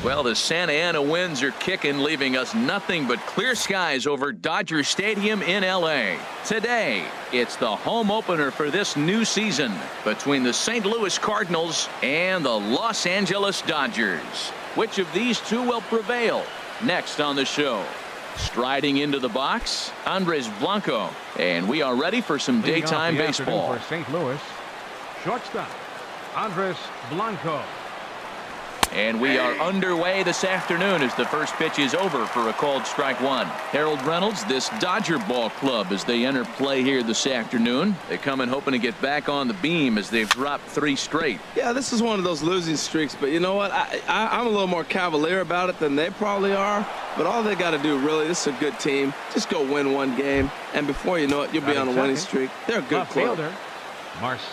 Well, the Santa Ana winds are kicking, leaving us nothing but clear skies over Dodger Stadium in L.A. Today, it's the home opener for this new season between the St. Louis Cardinals and the Los Angeles Dodgers. Which of these two will prevail? Next on the show. Striding into the box, Andres Blanco. And we are ready for some daytime baseball. For St. Louis, shortstop, Andres Blanco. And we are underway this afternoon as the first pitch is over for a called strike one. Harold Reynolds, this Dodger ball club as they enter play here this afternoon. They come in hoping to get back on the beam as they've dropped 3 straight. Yeah, this is one of those losing streaks, but you know what? I'm a little more cavalier about it than they probably are. But all they got to do, really, this is a good team. Just go win one game, and before you know it, you'll be on a winning streak. They're a good club.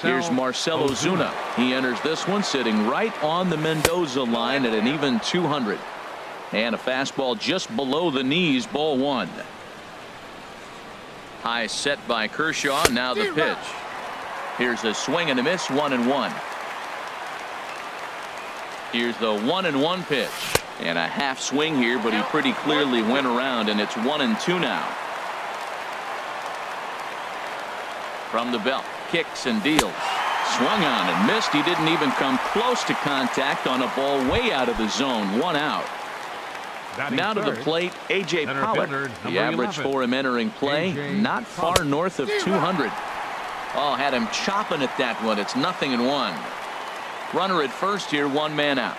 Here's Marcell Ozuna. He enters this one sitting right on the Mendoza line at an even 200. And a fastball just below the knees, ball 1. High set by Kershaw. Now the pitch. Here's a swing and a miss, 1-1. Here's the 1-1 pitch. And a half swing here, but he pretty clearly went around, and it's 1-2 now. From the belt. Kicks and deals. Swung on and missed. He didn't even come close to contact on a ball way out of the zone. 1 out. Now to the plate, A.J. Pollock. The average for him entering play, not far north of 200. Oh, had him chopping at that one. It's 0-1. Runner at first here, 1 man out.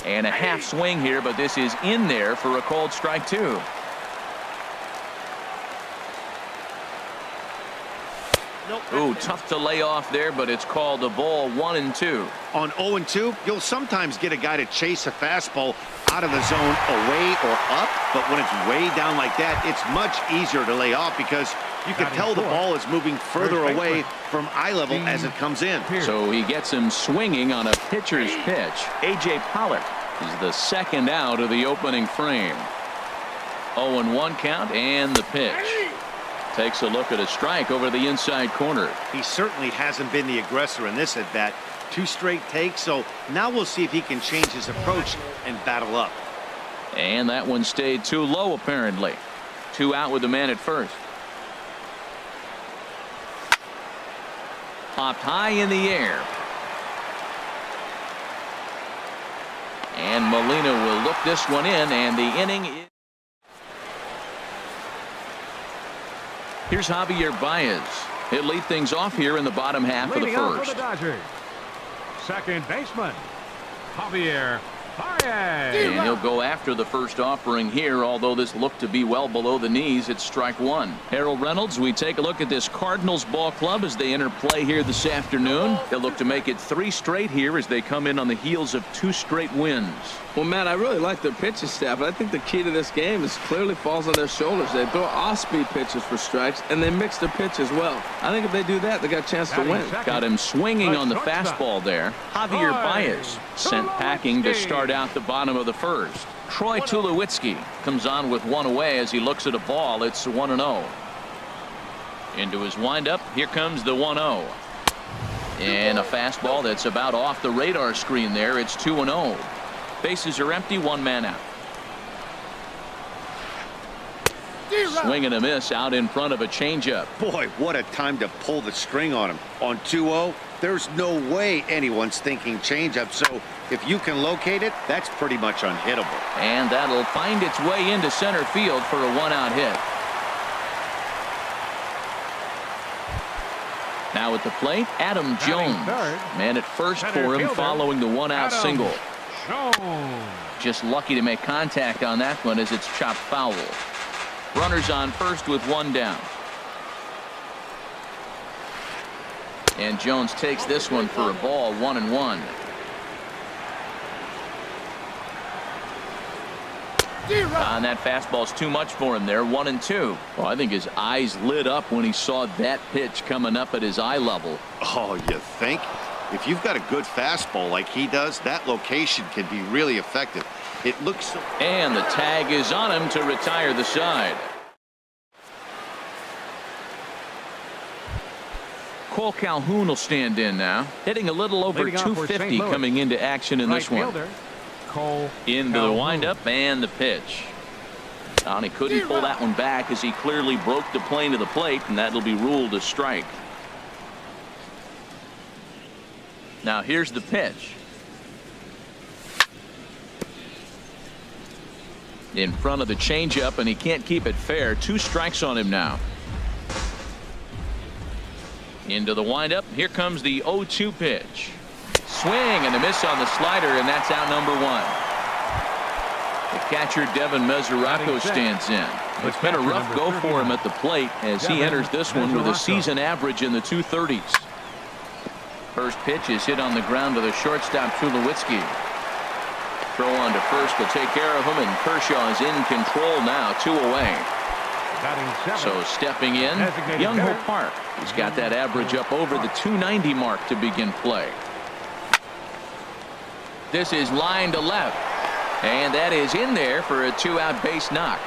And a half swing here, but this is in there for a called strike 2. Ooh, tough to lay off there, but it's called a ball, 1-2. On 0-2, you'll sometimes get a guy to chase a fastball out of the zone away or up, but when it's way down like that, it's much easier to lay off because you can tell the ball is moving further away from eye level as it comes in. So he gets him swinging on a pitcher's pitch. A.J. Pollock is the second out of the opening frame. 0-1 count and the pitch. Takes a look at a strike over the inside corner. He certainly hasn't been the aggressor in this at bat. 2 straight takes, so now we'll see if he can change his approach and battle up. And that one stayed too low apparently. 2 out with the man at first. Popped high in the air. And Molina will look this one in, and the inning is. Here's Javier Baez. He'll lead things off here in the bottom half of the first. For the Dodgers, second baseman, Javier Baez. And he'll go after the first offering here, although this looked to be well below the knees. It's strike 1. Harold Reynolds, we take a look at this Cardinals ball club as they enter play here this afternoon. They'll look to make it 3 straight here as they come in on the heels of 2 straight wins. Well, Matt, I really like their pitching staff, but I think the key to this game is clearly falls on their shoulders. They throw off-speed pitches for strikes, and they mix their pitch as well. I think if they do that, they got a chance to win. Got him swinging on the fastball there. Javier Baez sent packing to start out the bottom of the first. Troy Tulowitzki comes on with 1 away as he looks at a ball. It's 1-0. Into his windup, here comes the 1-0. And a fastball that's about off the radar screen there. It's 2-0. Bases are empty, 1 man out. Swing and a miss out in front of a changeup. Boy, what a time to pull the string on him. On 2-0, there's no way anyone's thinking changeup, so if you can locate it, that's pretty much unhittable. And that'll find its way into center field for a 1-out hit. Now at the plate, Adam Jones. Man at first for him following the 1-out single. Just lucky to make contact on that one as it's chopped foul. Runners on first with 1 down. And Jones takes this one for a ball, 1-1. And that fastball's too much for him there, 1-2. Well, I think his eyes lit up when he saw that pitch coming up at his eye level. Oh, you think? If you've got a good fastball like he does, that location can be really effective. It looks so. And the tag is on him to retire the side. Cole Calhoun will stand in now, hitting a little over 250 coming into action in this one. Cole Into the windup and the pitch. And he couldn't pull that one back as he clearly broke the plane to the plate, and that'll be ruled a strike. Now here's the pitch. In front of the changeup, and he can't keep it fair. 2 strikes on him now. Into the windup. Here comes the 0-2 pitch. Swing and a miss on the slider, and that's out number 1. The catcher Devin Mesoraco stands in. It's been a rough go for him at the plate as he enters this one with a season average in the 230s. First pitch is hit on the ground to the shortstop Tulowitzki. Throw on to first will take care of him, and Kershaw is in control now, 2 away. So stepping in, Young-Ho Park. He's got that average up over the 290 mark to begin play. This is line to left, and that is in there for a 2-out base knock.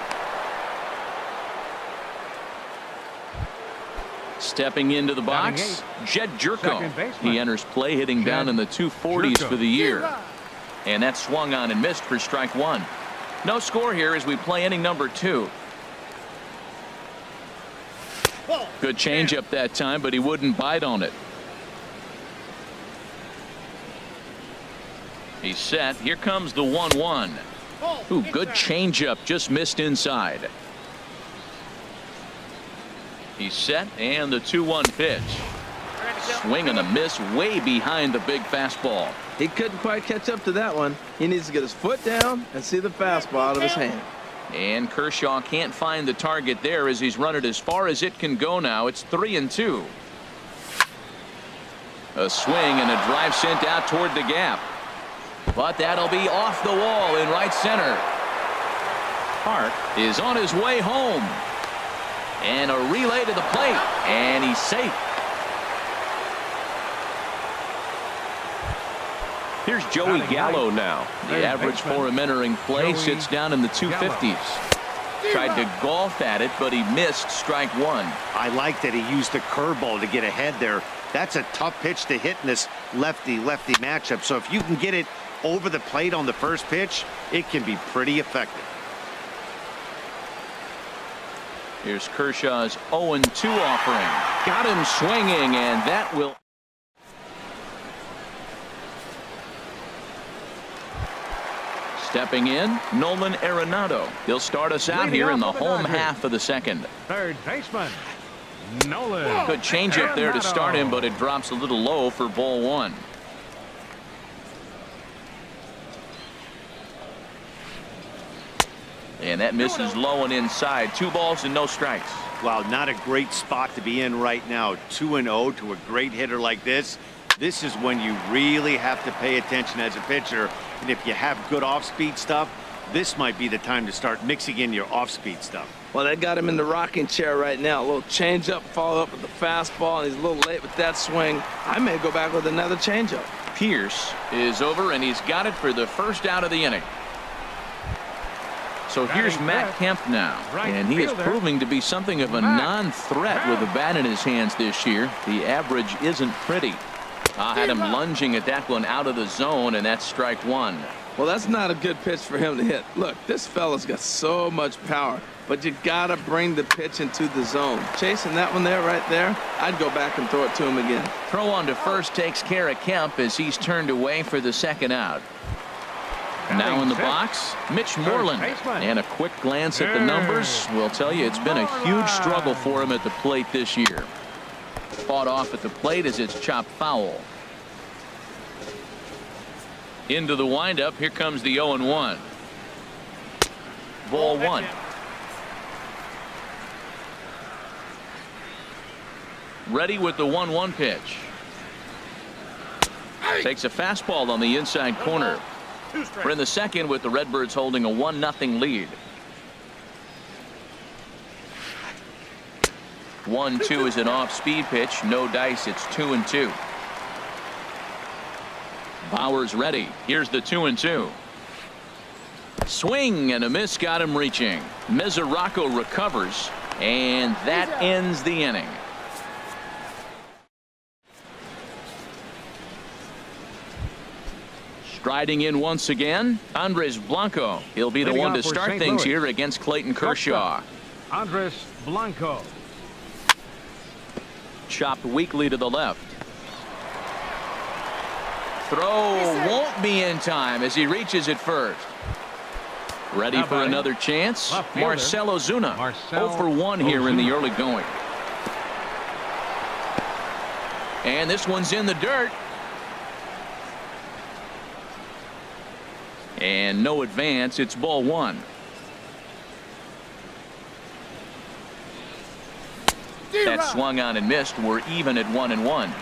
Stepping into the box, Jed Jerko. He enters play hitting down in the 240s for the year. And that swung on and missed for strike 1. No score here as we play inning number 2. Good changeup that time, but he wouldn't bite on it. He's set. Here comes the 1-1. Ooh, good changeup, just missed inside. He's set, and the 2-1 pitch. Swing and a miss way behind the big fastball. He couldn't quite catch up to that one. He needs to get his foot down and see the fastball out of his hand. And Kershaw can't find the target there as he's run it as far as it can go now. It's 3-2. A swing and a drive sent out toward the gap. But that'll be off the wall in right center. Park is on his way home. And a relay to the plate. And he's safe. Here's Joey Gallo now. The average for him entering play sits down in the 250s. Tried to golf at it, but he missed strike 1. I like that he used the curveball to get ahead there. That's a tough pitch to hit in this lefty-lefty matchup. So if you can get it over the plate on the first pitch, it can be pretty effective. Here's Kershaw's 0-2 offering. Got him swinging, and that will. Stepping in, Nolan Arenado. He'll start us out here in the home half of the second. Third baseman, Nolan. Good changeup there to start him, but it drops a little low for ball 1. And that misses low and inside. 2 balls and no strikes. Wow, not a great spot to be in right now. 2-0 to a great hitter like this. This is when you really have to pay attention as a pitcher. And if you have good off-speed stuff, this might be the time to start mixing in your off-speed stuff. Well, they got him in the rocking chair right now. A little changeup, followed up with the fastball, and he's a little late with that swing. I may go back with another changeup. Pierce is over, and he's got it for the first out of the inning. So here's Matt Kemp now, and he is proving to be something of a non-threat with a bat in his hands this year. The average isn't pretty. I had him lunging at that one out of the zone, and that's strike 1. Well, that's not a good pitch for him to hit. Look, this fella's got so much power, but you got to bring the pitch into the zone. Chasing that one there, right there, I'd go back and throw it to him again. Throw on to first takes care of Kemp as he's turned away for the second out. Now in the box, Mitch Moreland. And a quick glance at the numbers will tell you it's been a huge struggle for him at the plate this year. Fought off at the plate as it's chopped foul. Into the windup. Here comes the 0-1. Ball 1. Ready with the 1-1 pitch. Takes a fastball on the inside corner. We're in the second with the Redbirds holding a 1-0 lead. 1-2 is an off-speed pitch. No dice. It's 2-2. Bauer's ready. Here's the 2-2. Swing and a miss got him reaching. Mesoraco recovers, and that ends the inning. Striding in once again, Andres Blanco. He'll be the Leading one to off for start St. things Louis. here against Clayton Kershaw. Andres Blanco. Chopped weakly to the left. Throw won't be in time as he reaches it first. Ready How for about another chance? Left fielder. Marcell Ozuna. Marcell 0 for 1 here in the Ozuna. early going. And this one's in the dirt. And no advance. It's ball 1. That swung on and missed. We're even at 1-1.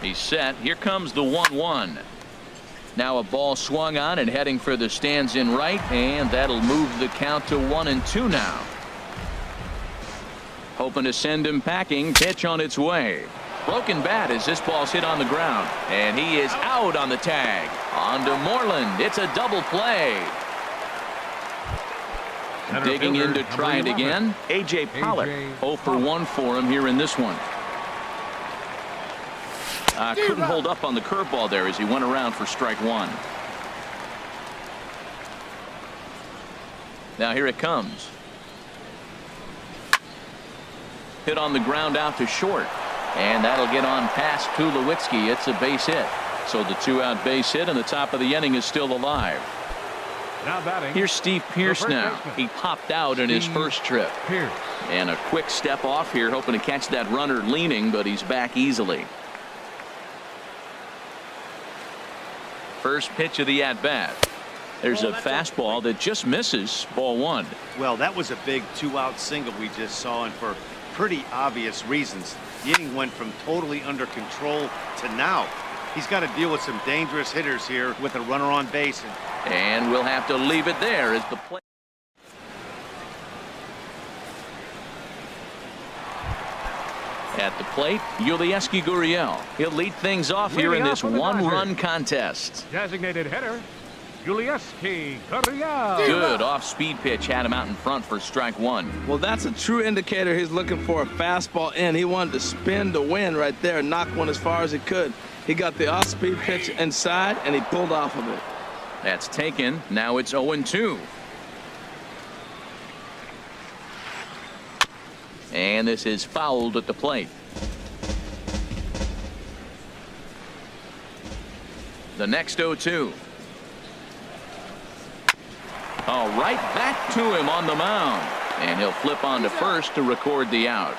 He's set. Here comes the 1-1. Now a ball swung on and heading for the stands in right, and that'll move the count to 1-2 now. Hoping to send him packing. Pitch on its way. Broken bat as this ball's hit on the ground, and he is out on the tag. On to Moreland. It's a double play. Digging in to try it again. A.J. Pollock. 0 for 1 for him here in this one. Couldn't hold up on the curveball there as he went around for strike 1. Now here it comes. Hit on the ground out to short. And that'll get on past Tulowitzki. It's a base hit. So the 2-out base hit, and the top of the inning is still alive. Now batting. Here's Steve Pearce first now. baseman. He popped out in his first trip. Pearce. And a quick step off here, hoping to catch that runner leaning, but he's back easily. First pitch of the at-bat. There's a fastball that just misses. Ball 1. Well, that was a big 2-out single we just saw, and for pretty obvious reasons. The inning went from totally under control to now. He's got to deal with some dangerous hitters here with a runner on base. And we'll have to leave it there as the play. At the plate, Yulieski Gurriel. He'll lead things off here in Leading this off for the one-run Dodgers. contest. Designated hitter. Yulieski Gurriel. Good off-speed pitch had him out in front for strike 1. Well, that's a true indicator he's looking for a fastball in. He wanted to spin to win right there, knock one as far as he could. He got the off-speed pitch inside, and he pulled off of it. That's taken. Now it's 0-2. And this is fouled at the plate. The next 0-2. Oh, right back to him on the mound. And he'll flip on to first to record the out.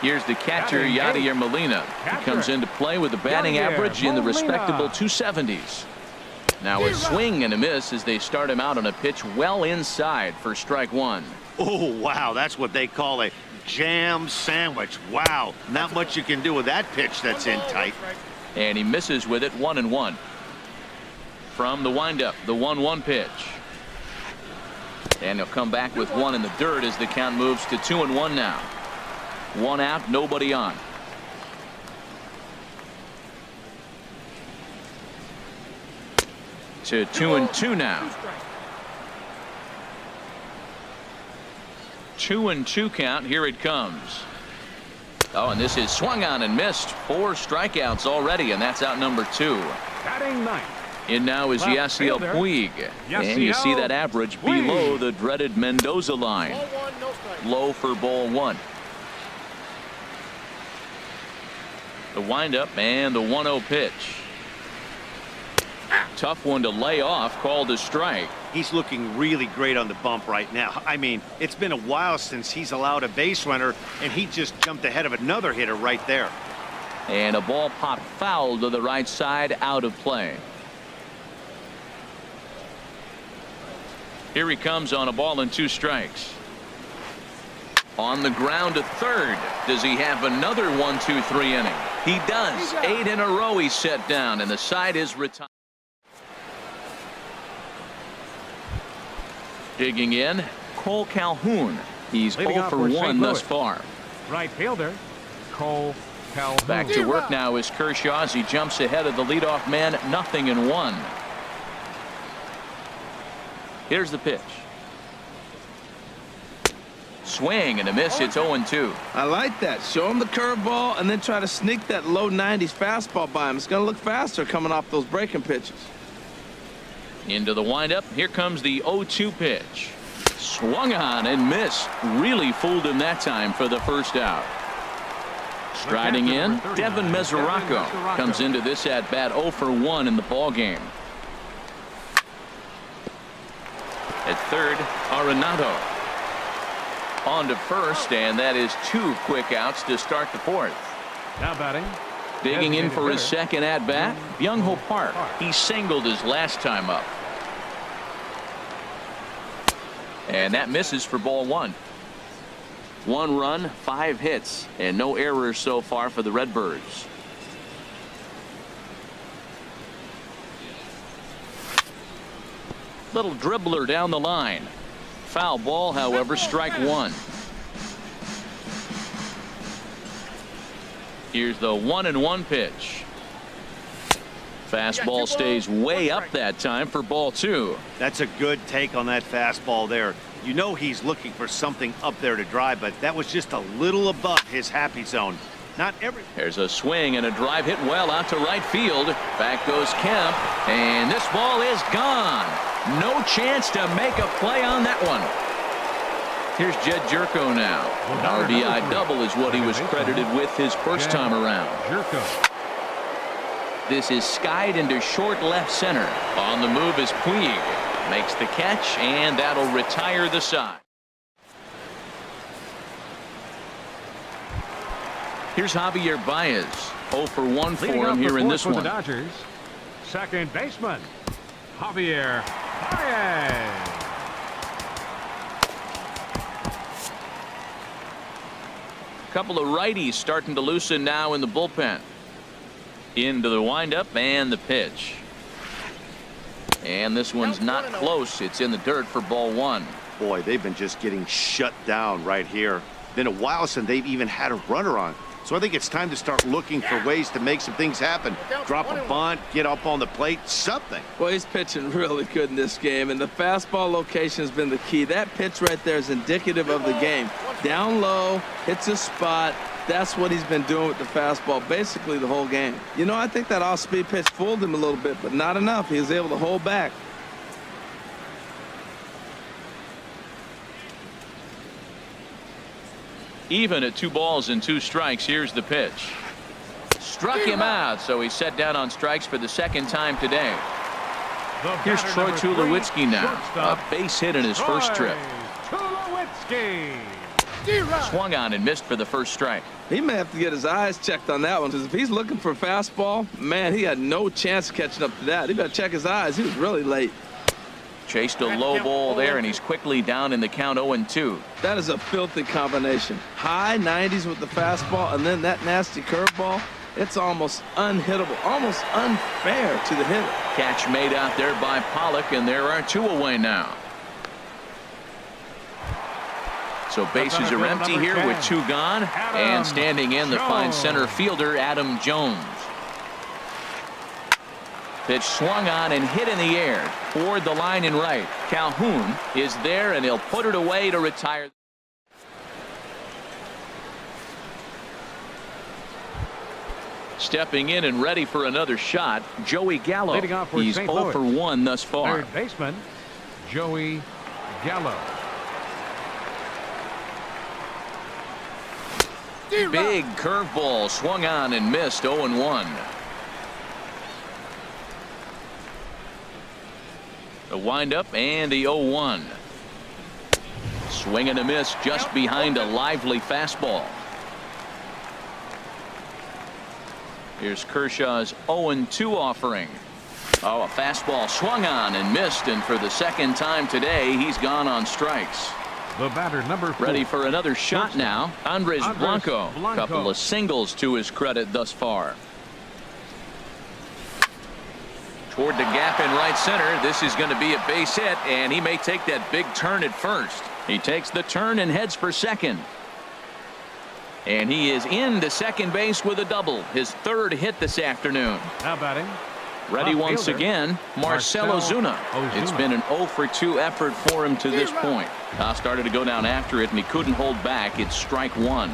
Here's the catcher, Batting Yadier eight. Molina. He Catcher. comes into play with a batting Yadier average in the Molina. respectable 270s. Now a swing and a miss as they start him out on a pitch well inside for strike 1. Oh, wow, that's what they call a jam sandwich. Wow, not much you can do with that pitch that's in tight. And he misses with it. 1-1. From the windup, the 1-1 pitch. And he'll come back with one in the dirt as the count moves to 2-1 now. 1 out, nobody on. To 2-2 now. 2-2 count. Here it comes. Oh, and this is swung on and missed. 4 strikeouts already, and that's out number 2. Batting 9. In now is Left Yasiel fielder. Puig. And you see that average Puig. below the dreaded Mendoza line. Low for ball 1. The windup and the 1-0 pitch. Tough one to lay off, called a strike. He's looking really great on the bump right now. I mean, it's been a while since he's allowed a base runner, and he just jumped ahead of another hitter right there. And a ball popped foul to the right side, out of play. Here he comes on a ball and 2 strikes. On the ground to third. Does he have another 1-2-3 inning? He does. 8 in a row he's set down, and the side is retired. Digging in, Cole Calhoun. He's Leading 0 off for for 1 St. thus Louis. far. Right fielder. Cole Calhoun. Back to work now is Kershaw as he jumps ahead of the leadoff man. 0-1. Here's the pitch. swing and a miss. It's 0-2. I like that. Show him the curveball and then try to sneak that low 90s fastball by him. It's going to look faster coming off those breaking pitches. Into the windup. Here comes the 0-2 pitch. Swung on and missed. Really fooled him that time for the first out. Striding in, Devin Mesoraco comes into this at bat 0 for 1 in the ball game. At third, Arenado. On to first, and that is 2 quick outs to start the fourth. Now batting. Digging in for his second at bat, Byung-Ho Park. He singled his last time up. And that misses for ball 1. 1 run, 5 hits, and no errors so far for the Redbirds. Little dribbler down the line. Foul ball, however, strike 1. Here's the 1-1 pitch. Fastball stays way up that time for ball 2. That's a good take on that fastball there. You know he's looking for something up there to drive, but that was just a little above his happy zone. Not every. There's a swing and a drive hit well out to right field. Back goes Kemp, and this ball is gone. No chance to make a play on that one. Here's Jed Jerko now. An RBI double is what he was credited with his first time around. This is skied into short left center. On the move is Puig. Makes the catch, and that'll retire the side. Here's Javier Baez. 0 for 1 for him here in this one. The Dodgers, second baseman, Javier Baez. Couple of righties starting to loosen now in the bullpen. Into the windup and the pitch. And this one's not close. It's in the dirt for ball 1. Boy, they've been just getting shut down right here. Been a while since they've even had a runner on. So I think it's time to start looking for ways to make some things happen. Drop a bunt, get up on the plate, something. Well, he's pitching really good in this game, and the fastball location has been the key. That pitch right there is indicative of the game. Down low, hits a spot. That's what he's been doing with the fastball basically the whole game. You know, I think that off-speed pitch fooled him a little bit, but not enough. He was able to hold back. Even at 2 balls and 2 strikes. Here's the pitch. Struck him out, so he's set down on strikes for the second time today. Here's Troy Tulowitzki now. A base hit in his first trip. Tulowitzki. Swung on and missed for the first strike. He may have to get his eyes checked on that one, because if he's looking for a fastball, man, he had no chance of catching up to that. He got to check his eyes. He was really late. Chased a low ball there, and he's quickly down in the count 0-2. That is a filthy combination. High 90s with the fastball, and then that nasty curveball. It's almost unhittable, almost unfair to the hitter. Catch made out there by Pollock, and there are 2 away now. So bases are empty here with 2 gone, and standing in the fine center fielder Adam Jones. Pitch swung on and hit in the air toward the line in right. Calhoun is there, and he'll put it away to retire. Stepping in and ready for another shot, Joey Gallo. He's 0 for 1 thus far. Third baseman, Joey Gallo. Big curveball swung on and missed. 0-1. The windup and the 0-1. Swing and a miss just behind a lively fastball. Here's Kershaw's 0-2 offering. Oh, a fastball swung on and missed, and for the second time today, he's gone on strikes. The batter, number 4. Ready for another shot now. Andres Blanco. Couple of singles to his credit thus far. Toward the gap in right center. This is going to be a base hit, and he may take that big turn at first. He takes the turn and heads for second. And he is into second base with a double. His 3rd hit this afternoon. Now batting, Ready Left once fielder, again, Marcell Ozuna. It's been an 0 for 2 effort for him to this point. Started to go down after it, and he couldn't hold back. It's strike one.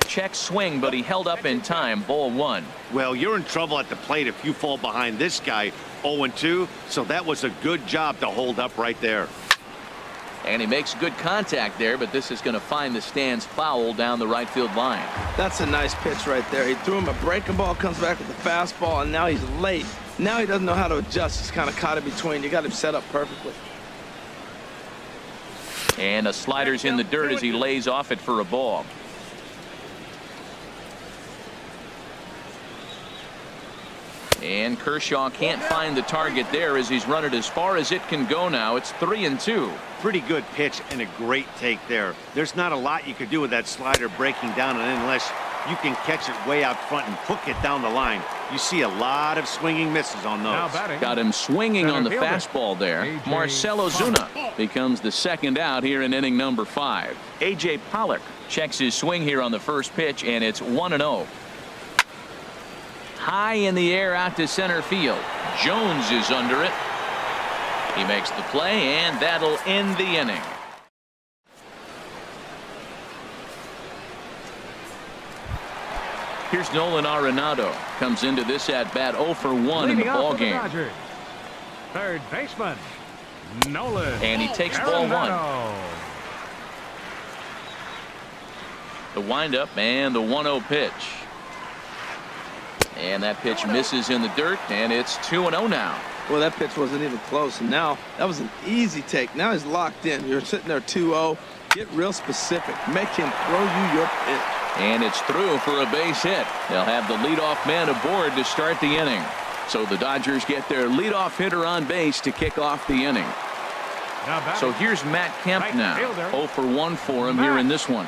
Check swing, but he held up in time. Ball one. Well, you're in trouble at the plate if you fall behind this guy 0-2, so that was a good job to hold up right there. And he makes good contact there, but this is going to find the stands foul down the right field line. That's a nice pitch right there. He threw him a breaking ball, comes back with the fastball, and now he's late. Now he doesn't know how to adjust. He's kind of caught in between. You got him set up perfectly. And a slider's in the dirt as he lays off it for a ball. And Kershaw can't find the target there as he's run it as far as it can go now. It's 3-2. Pretty good pitch and a great take there. There's not a lot you could do with that slider breaking down and unless you can catch it way out front and hook it down the line. You see a lot of swinging misses on those. Got him swinging on the fastball there. Marcell Ozuna becomes the second out here in inning number 5. A.J. Pollock checks his swing here on the first pitch, and it's 1-0. High in the air out to center field. Jones is under it. He makes the play, and that'll end the inning. Here's Nolan Arenado. Comes into this at bat 0 for 1 in the ball game. Third baseman, Nolan. And he takes ball one. The windup and the 1-0 pitch. And that pitch misses in the dirt, and it's 2-0 now. Well, that pitch wasn't even close, and now that was an easy take. Now he's locked in. You're sitting there 2-0. Get real specific. Make him throw you your pitch. And it's through for a base hit. They'll have the leadoff man aboard to start the inning. So the Dodgers get their leadoff hitter on base to kick off the inning. So here's Matt Kemp now. 0 for 1 for him here in this one.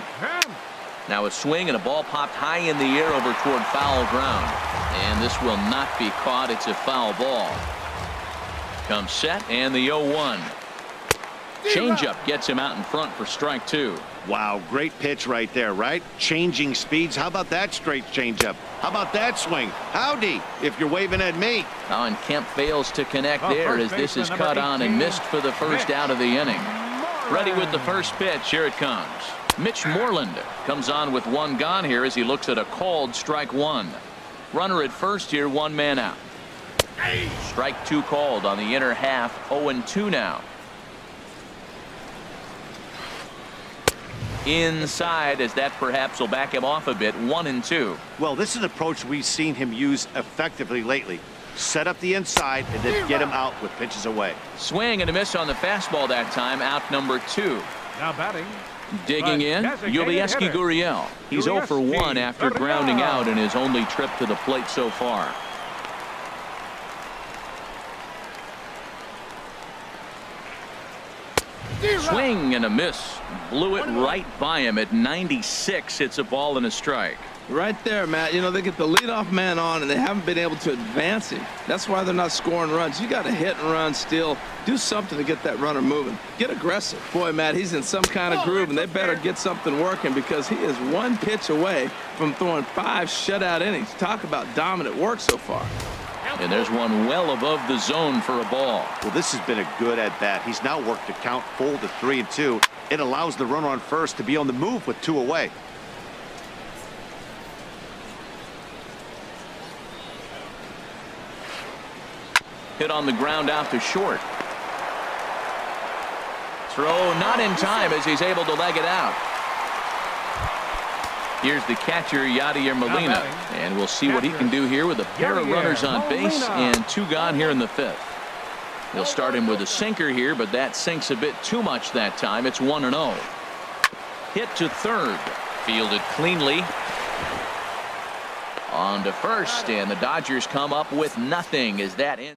Now a swing and a ball popped high in the air over toward foul ground. And this will not be caught. It's a foul ball. Comes set and the 0-1. Changeup gets him out in front for strike 2. Wow, great pitch right there, right? Changing speeds. How about that straight changeup? How about that swing? Howdy, if you're waving at me. Oh, and Kemp fails to connect there as this is cut on and missed for the first out of the inning. Ready with the first pitch. Here it comes. Mitch Moreland comes on with one gone here as he looks at a called strike 1. Runner at first here, 1 man out. Strike 2 called on the inner half. 0-2 now. Inside as that perhaps will back him off a bit. 1-2. Well, this is an approach we've seen him use effectively lately. Set up the inside and then get him out with pitches away. Swing and a miss on the fastball that time. Out number 2. Now batting. Digging in, Yulieski Gurriel. He's 0 for 1 after grounding out in his only trip to the plate so far. Swing and a miss. Blew it right by him at 96. It's a ball and a strike. Right there, Matt. You know, they get the leadoff man on, and they haven't been able to advance him. That's why they're not scoring runs. You got to hit and run still. Do something to get that runner moving. Get aggressive. Boy, Matt, he's in some kind of groove, and they better get something working because he is 1 pitch away from throwing 5 shutout innings. Talk about dominant work so far. And there's one well above the zone for a ball. Well, this has been a good at-bat. He's now worked the count full to 3-2. It allows the runner on first to be on the move with 2 away. Hit on the ground out to short. Throw not in time as he's able to leg it out. Here's the catcher, Yadier Molina. And we'll see what he can do here with a pair of runners on base and 2 gone here in the 5th. He'll start him with a sinker here, but that sinks a bit too much that time. It's 1-0. Hit to third. Fielded cleanly. On to first, and the Dodgers come up with nothing as that ends.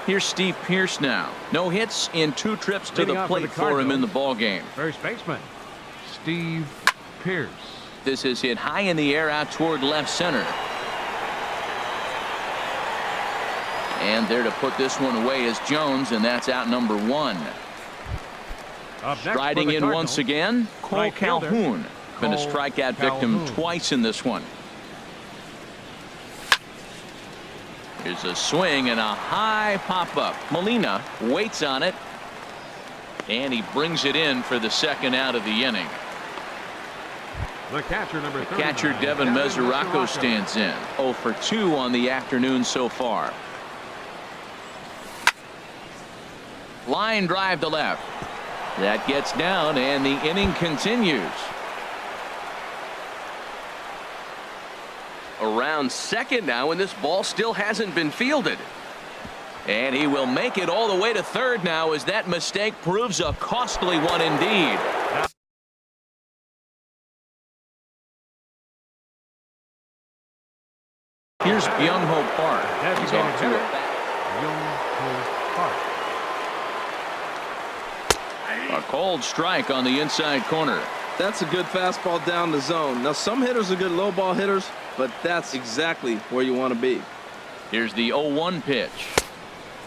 Here's Steve Pearce now. No hits in 2 trips to the plate for him in the ball game. First baseman, Steve Pearce. This is hit high in the air out toward left center. And there to put this one away is Jones, and that's out number 1. Striding in once again, Cole Calhoun. Been a strikeout victim twice in this one. Here's a swing and a high pop-up. Molina waits on it. And he brings it in for the second out of the inning. The catcher Devin Mesoraco stands in. 0 for 2 on the afternoon so far. Line drive to left. That gets down and the inning continues. Around second now, and this ball still hasn't been fielded. And he will make it all the way to third now as that mistake proves a costly one indeed. Here's Byung-Ho Park. He's off to a bat. A cold strike on the inside corner. That's a good fastball down the zone. Now, some hitters are good low ball hitters, but that's exactly where you want to be. Here's the 0-1 pitch.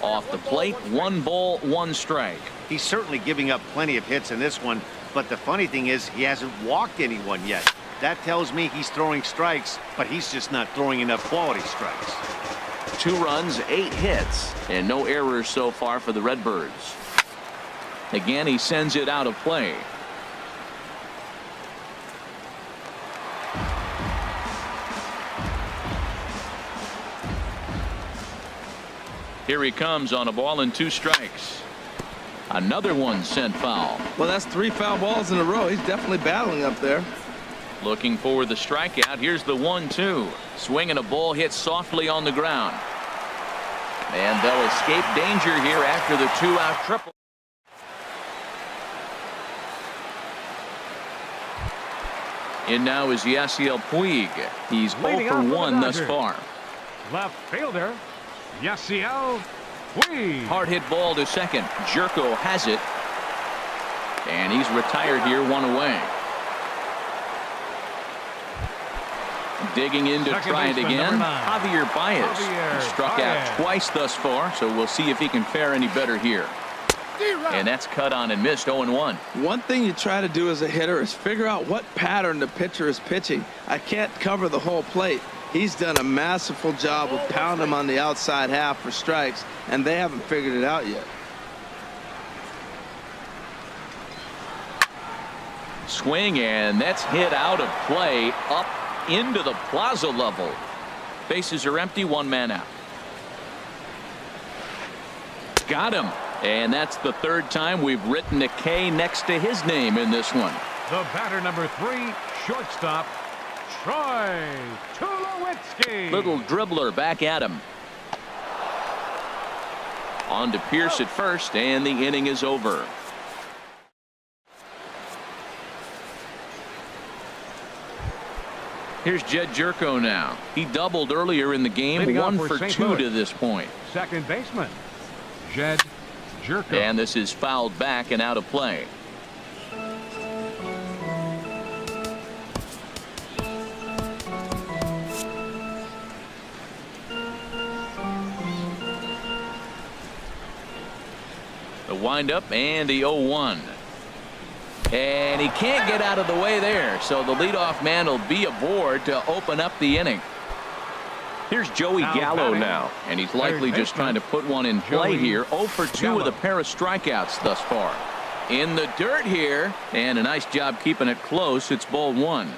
Off the plate, 1 ball, 1 strike. He's certainly giving up plenty of hits in this one, but the funny thing is he hasn't walked anyone yet. That tells me he's throwing strikes, but he's just not throwing enough quality strikes. 2 runs, 8 hits, and no errors so far for the Redbirds. Again, he sends it out of play. Here he comes on a ball and 2 strikes. Another one sent foul. Well, that's 3 foul balls in a row. He's definitely battling up there. Looking for the strikeout. Here's the 1-2. Swinging a ball hit softly on the ground. And they'll escape danger here after the 2-out triple. In now is Yasiel Puig. He's 0 for 1 thus far. Left fielder, Yasiel Puig. Hard hit ball to second. Jerko has it. And he's retired here, 1 away. Digging in to try it again. Javier Baez. He struck out twice thus far, so we'll see if he can fare any better here. And that's cut on and missed. 0-1. One thing you try to do as a hitter is figure out what pattern the pitcher is pitching. I can't cover the whole plate. He's done a masterful job of pounding him on the outside half for strikes, and they haven't figured it out yet. Swing, and that's hit out of play up into the plaza level. Bases are empty, 1 man out. Got him. And that's the 3rd time we've written a K next to his name in this one. The batter number 3, shortstop, Troy Tulowitzki. Little dribbler back at him. On to Pierce at first, and the inning is over. Here's Jed Jerko now. He doubled earlier in the game, 1 for 2 to this point. Second baseman, Jed Jerko. And this is fouled back and out of play. The windup and the 0-1. And he can't get out of the way there, so the leadoff man will be aboard to open up the inning. Here's Joey Gallo now, and he's likely just trying to put one in play here. 0 for 2 with a pair of strikeouts thus far. In the dirt here, and a nice job keeping it close. It's ball 1.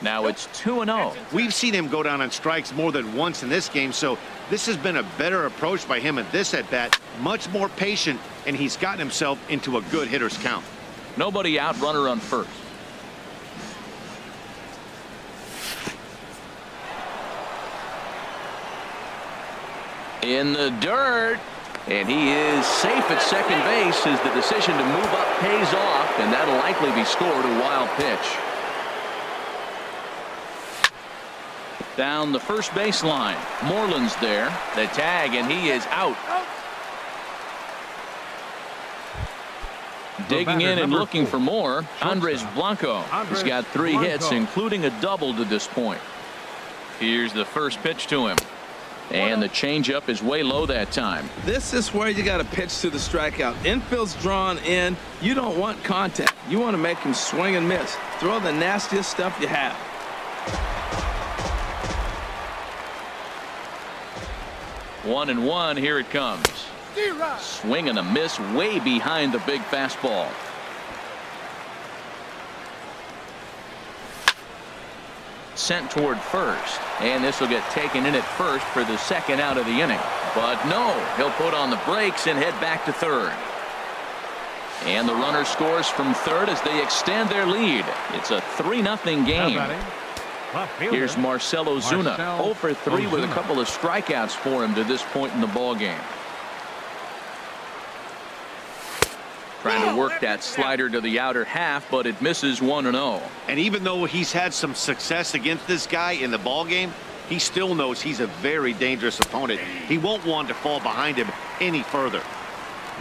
Now it's 2-0. We've seen him go down on strikes more than once in this game, so this has been a better approach by him at this at-bat. Much more patient, and he's gotten himself into a good hitter's count. Nobody out, runner on first. In the dirt, and he is safe at second base as the decision to move up pays off, and that'll likely be scored. A wild pitch. Down the first baseline. Moreland's there. The tag, and he is out. Digging in and looking for more, Andres Blanco. He's got 3 hits, including a double to this point. Here's the first pitch to him. And the changeup is way low that time. This is where you got to pitch to the strikeout. Infield's drawn in. You don't want contact. You want to make him swing and miss. Throw the nastiest stuff you have. 1-1. Here it comes. Swing and a miss way behind the big fastball. Sent toward first, and this will get taken in at first for the second out of the inning. But no, he'll put on the brakes and head back to third. And the runner scores from third as they extend their lead. It's a 3-0 game. Here's Marcell Ozuna, 0 for 3 with a couple of strikeouts for him to this point in the ball game. Trying to work that slider to the outer half, but it misses 1-0. And even though he's had some success against this guy in the ball game, he still knows he's a very dangerous opponent. He won't want to fall behind him any further.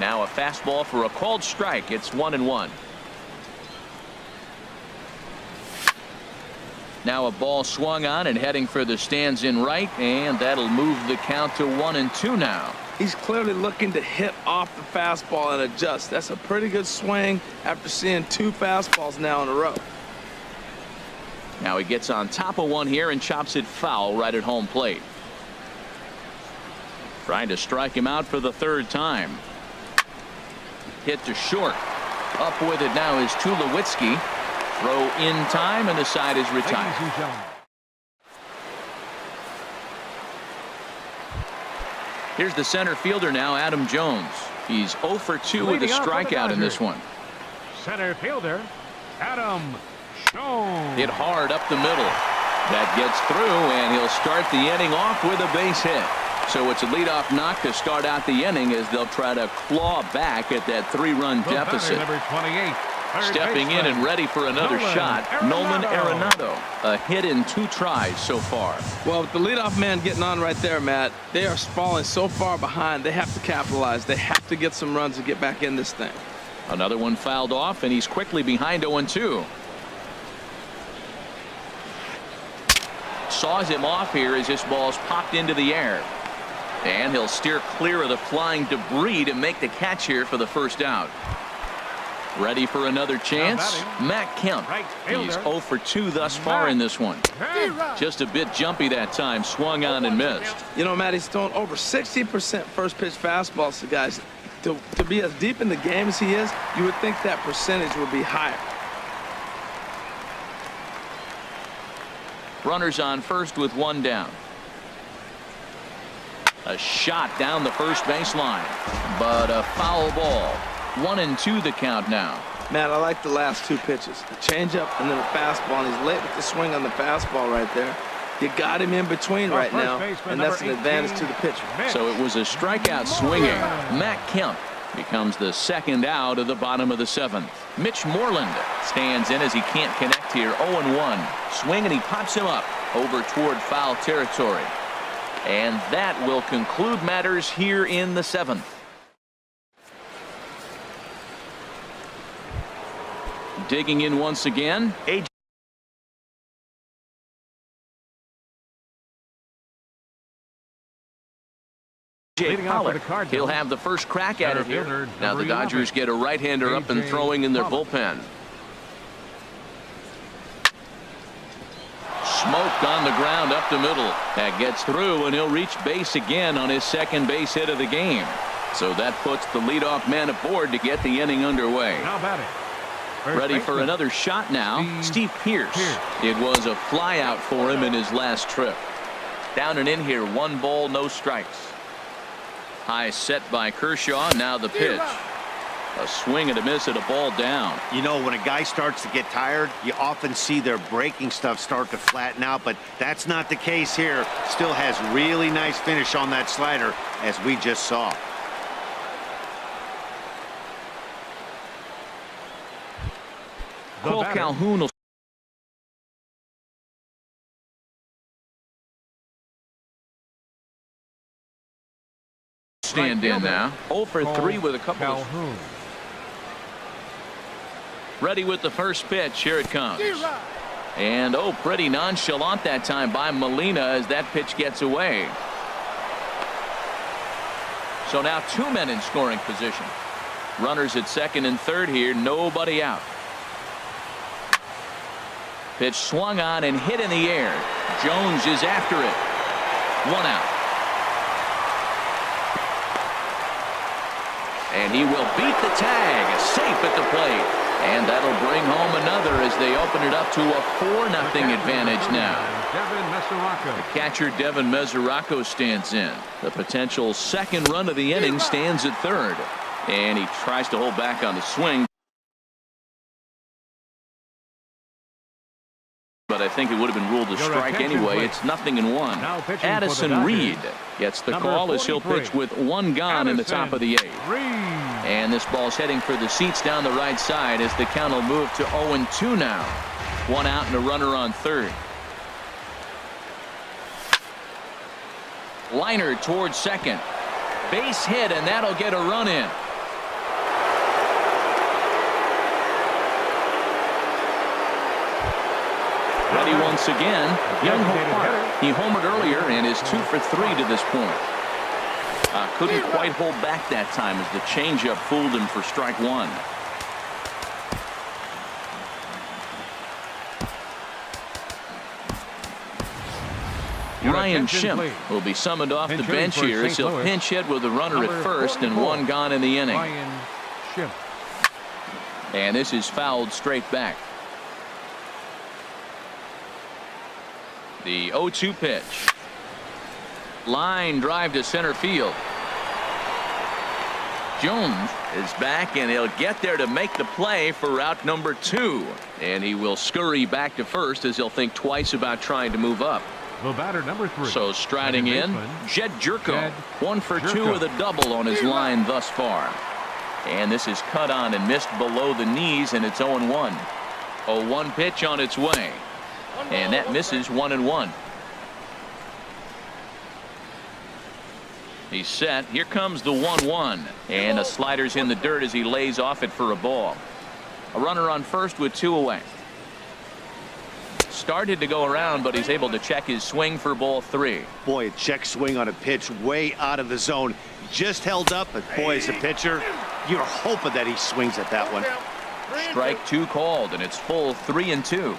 Now a fastball for a called strike. It's 1-1. Now a ball swung on and heading for the stands in right, and that'll move the count to 1-2 now. He's clearly looking to hit off the fastball and adjust. That's a pretty good swing after seeing 2 fastballs now in a row. Now he gets on top of one here and chops it foul right at home plate. Trying to strike him out for the 3rd time. Hit to short. Up with it now is Tulowitzki. Throw in time, and the side is retired. Here's the center fielder now, Adam Jones. He's 0 for 2 with a strikeout in this one. Center fielder, Adam Jones. Hit hard up the middle. That gets through, and he'll start the inning off with a base hit. So it's a leadoff knock to start out the inning as they'll try to claw back at that 3-run deficit. Number 28. Stepping in and ready for another shot, Nolan Arenado. A hit in 2 tries so far. Well, with the leadoff man getting on right there, Matt, they are falling so far behind. They have to capitalize. They have to get some runs to get back in this thing. Another one fouled off, and he's quickly behind 0-2. Saws him off here as this ball's popped into the air. And he'll steer clear of the flying debris to make the catch here for the first out. Ready for another chance? Matt Kemp. He's 0 for 2 thus far in this one. Just a bit jumpy that time. Swung on and missed. You know, Matt, he's thrown over 60% first pitch fastballs to guys. To be as deep in the game as he is, you would think that percentage would be higher. Runners on first with 1 down. A shot down the first baseline, but a foul ball. 1-2 the count now. Matt, I like the last 2 pitches. The changeup and then a fastball, and he's late with the swing on the fastball right there. You got him in between right now, and that's an advantage to the pitcher. So it was a strikeout swinging. Matt Kemp becomes the 2nd out of the bottom of the 7th. Mitch Moreland stands in as he can't connect here. 0-1. Swing, and he pops him up over toward foul territory. And that will conclude matters here in the 7th. Digging in once again, A.J. Pollock. He'll have the first crack at it here. Now the Dodgers get a right-hander up and throwing in their bullpen. Smoked on the ground up the middle. That gets through, and he'll reach base again on his 2nd base hit of the game. So that puts the leadoff man aboard to get the inning underway. How about it? Ready for another shot now, Steve Pearce. It was a fly out for him in his last trip. Down and in here, 1 ball, no strikes. High set by Kershaw. Now the pitch. A swing and a miss at a ball down. You know, when a guy starts to get tired, you often see their breaking stuff start to flatten out, but that's not the case here. Still has really nice finish on that slider, as we just saw. Cole Calhoun will stand in now. 0 for 3 with a couple of. Ready with the first pitch. Here it comes. And pretty nonchalant that time by Molina as that pitch gets away. So now 2 men in scoring position. Runners at second and third here. Nobody out. Pitch swung on and hit in the air. Jones is after it. 1 out. And he will beat the tag. Safe at the plate. And that'll bring home another as they open it up to a 4-0 advantage now. The catcher Devin Mesoraco stands in. The potential second run of the inning stands at third. And he tries to hold back on the swing. But I think it would have been ruled a strike anyway. It's 0-1. Addison Reed gets the call as he'll pitch with 1 gone in the top of the 8th. And this ball's heading for the seats down the right side as the count will move to 0-2 now. 1 out and a runner on third. Liner towards second. Base hit, and that'll get a run in. Ready once again, Young Park. He homered earlier and is 2 for 3 to this point. Couldn't quite hold back that time as the changeup fooled him for strike 1. Ryan Schimpf will be summoned off the bench here as he'll pinch hit with a runner at first and 1 gone in the inning. And this is fouled straight back. The 0-2 pitch. Line drive to center field. Jones is back, and he'll get there to make the play for route number 2. And he will scurry back to first as he'll think twice about trying to move up. The batter number 3. So striding in, Jed Jerko. 1 for 2 with a double on his line thus far. And this is cut on and missed below the knees, and it's 0-1. 0-1 pitch on its way. And that misses 1-1. He's set. Here comes the 1-1. And the slider's in the dirt as he lays off it for a ball. A runner on first with 2 away. Started to go around, but he's able to check his swing for ball 3. Boy, a check swing on a pitch way out of the zone. Just held up, but boy, as a pitcher, you're hoping that he swings at that one. Strike 2 called, and it's full 3-2.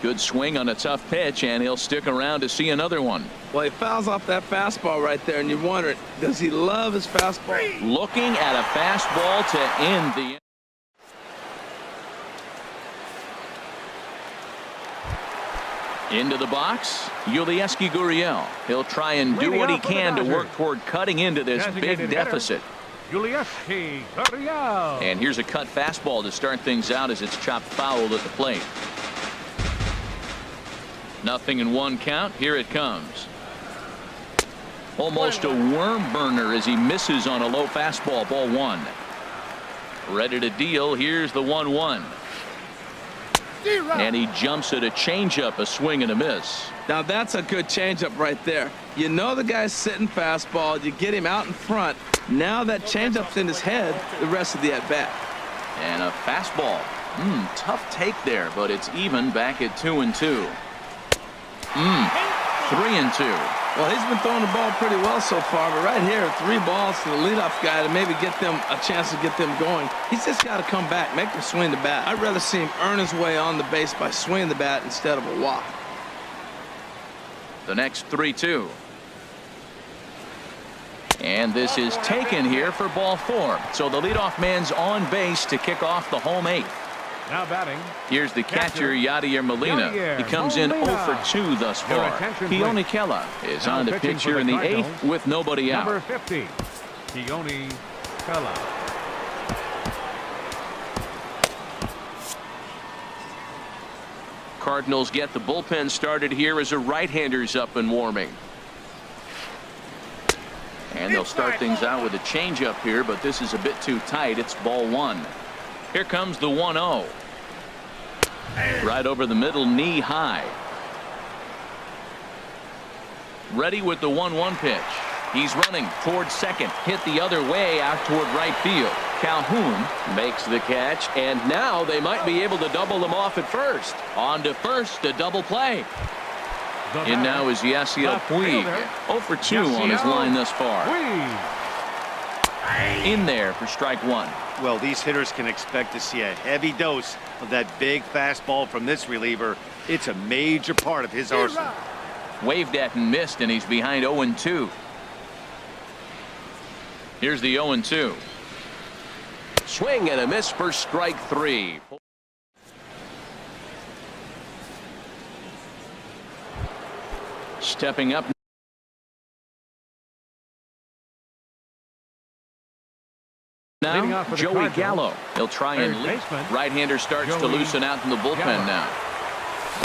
Good swing on a tough pitch, and he'll stick around to see another one. Well, he fouls off that fastball right there, and you wonder, does he love his fastball? Looking at a fastball to end the. Into the box, Yulieski Gurriel. He'll try and do what he can to work toward cutting into this big deficit. Yulieski Gurriel. And here's a cut fastball to start things out as it's chopped foul at the plate. 0-1 count. Here it comes. Almost a worm burner as he misses on a low fastball. Ball 1. Ready to deal. Here's the 1-1. And he jumps at a changeup, a swing and a miss. Now that's a good changeup right there. You know the guy's sitting fastball. You get him out in front. Now that changeup's in his head the rest of the at-bat. And a fastball. Tough take there, but it's even back at 2-2. 3-2. Well, he's been throwing the ball pretty well so far, but right here, 3 balls to the leadoff guy to maybe get them a chance to get them going. He's just got to come back, make him swing the bat. I'd rather see him earn his way on the base by swinging the bat instead of a walk. The next 3-2. And this is taken here for ball 4. So the leadoff man's on base to kick off the home 8th. Now batting. Here's the catcher, Yadier Molina. He comes in 0 for 2 thus far. Keone Kela is on the pitch here in the 8th with nobody out. Number 50, Keone Kela. Cardinals get the bullpen started here as a right-hander's up and warming. And they'll start things out with a changeup here, but this is a bit too tight. It's ball 1. Here comes the 1-0. Right over the middle, knee high. Ready with the 1-1 pitch. He's running towards second. Hit the other way out toward right field. Calhoun makes the catch, and now they might be able to double them off at first. On to first, a double play. In now is Yasiel Puig. 0 for 2 on his line thus far. In there for strike one. Well, these hitters can expect to see a heavy dose of that big fastball from this reliever. It's a major part of his arsenal. Waved at and missed, and he's behind 0-2. Here's the 0-2. Swing and a miss for strike three. Stepping up now, Joey Gallo. He'll try and lead. Right-hander starts to loosen out in the bullpen now.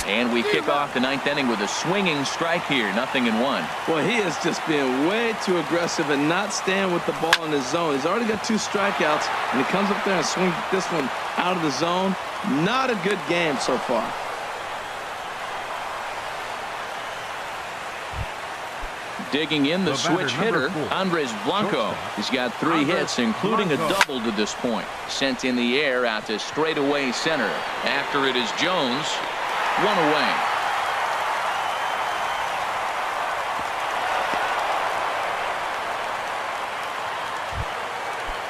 And we kick off the ninth inning with a swinging strike here. 0-1. Boy, he is just being way too aggressive and not staying with the ball in his zone. He's already got 2 strikeouts, and he comes up there and swings this one out of the zone. Not a good game so far. Digging in the switch hitter, Andres Blanco. He's got 3 hits, including a double to this point. Sent in the air out to straightaway center. After it is Jones. 1 away.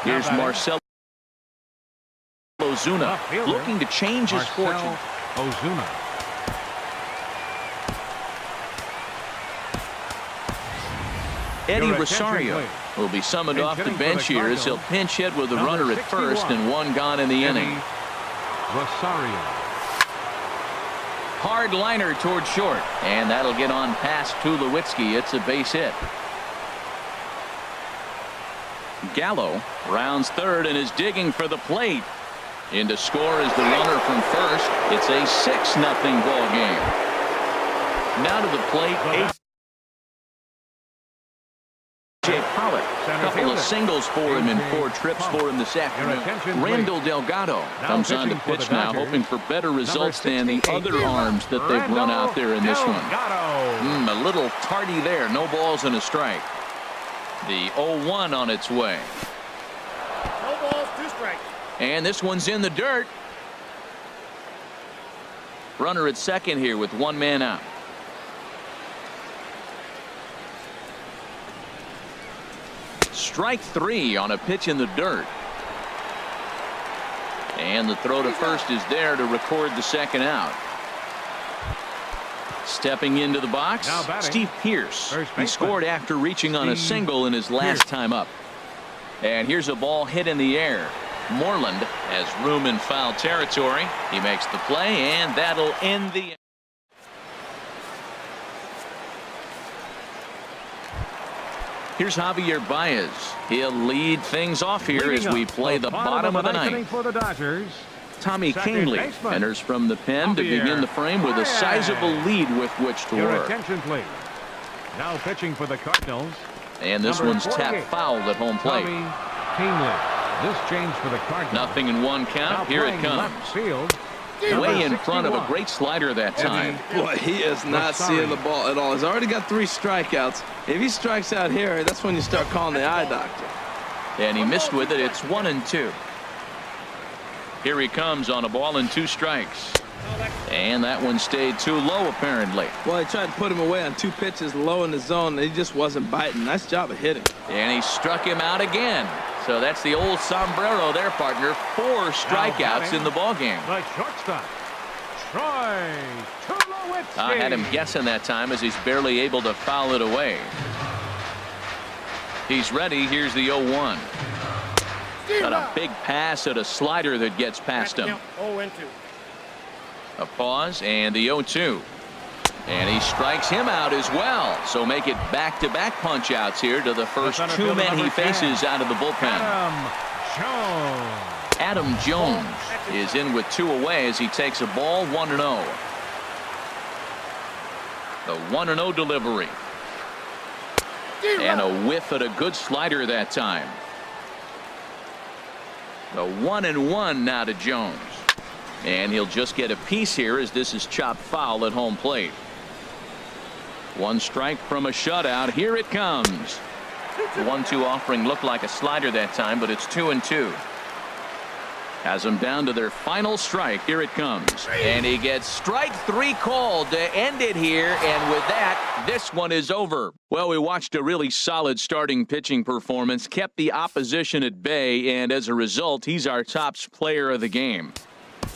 Here's Marcell Ozuna looking to change his fortune. Ozuna. Eddie Rosario will be summoned off the bench here as he'll pinch hit with a runner at first and 1 gone in the inning. Rosario. Hard liner toward short, and that'll get on past Tulowitzki. It's a base hit. Gallo rounds third and is digging for the plate. In to score is the runner from first. It's a 6-0 ball game. Now to the plate. A couple of singles for him and 4 trips for him this afternoon. Randall Delgado comes on to pitch now, hoping for better results than the other arms that they've run out there in this one. A little tardy there. No balls and a strike. The 0-1 on its way. No balls, 2 strikes. And this one's in the dirt. Runner at second here with 1 man out. Strike 3 on a pitch in the dirt. And the throw to first is there to record the second out. Stepping into the box, Steve Pearce. He scored after reaching on a single in his last time up. And here's a ball hit in the air. Moreland has room in foul territory. He makes the play, and that'll end the. Here's Javier Baez. He'll lead things off here as we play the bottom of the ninth. For the Dodgers. Tommy Kahnle enters from the pen to begin the frame with a sizable lead with which to work. Attention, please. Now pitching for the Cardinals. And this one's tapped foul at home plate. Tommy Kahnle. This change for the Cardinals. 0-1 count. Here it comes. Left field. Way in front of a great slider that time. Boy, he is not seeing the ball at all. He's already got 3 strikeouts. If he strikes out here, that's when you start calling the eye doctor. And he missed with it. It's 1-2. Here he comes on a ball and 2 strikes. And that one stayed too low, apparently. Well, he tried to put him away on 2 pitches low in the zone, and he just wasn't biting. Nice job of hitting. And he struck him out again. So that's the old sombrero there, partner. 4 strikeouts in the ballgame. The shortstop, Troy Tulowitzki. I had him guessing that time as he's barely able to foul it away. He's ready. Here's the 0-1. Got a big pass at a slider that gets past him. 0-2. A pause and the 0-2. And he strikes him out as well. So make it back-to-back punch-outs here to the first 2 men he faces out of the bullpen. Adam Jones is in with 2 away as he takes a ball 1-0. The 1-0 delivery. And a whiff at a good slider that time. The 1-1 now to Jones. And he'll just get a piece here as this is chopped foul at home plate. 1 strike from a shutout. Here it comes. The 1-2 offering looked like a slider that time, but it's 2-2. Has them down to their final strike. Here it comes. And he gets strike 3 called to end it here. And with that, this one is over. Well, we watched a really solid starting pitching performance, kept the opposition at bay, and as a result, he's our top player of the game.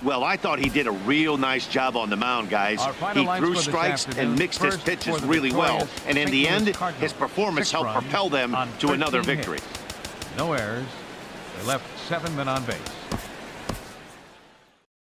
Well, I thought he did a real nice job on the mound, guys. He threw strikes and mixed his pitches really well. And in the end, his performance helped propel them to another victory. No errors. They left 7 men on base.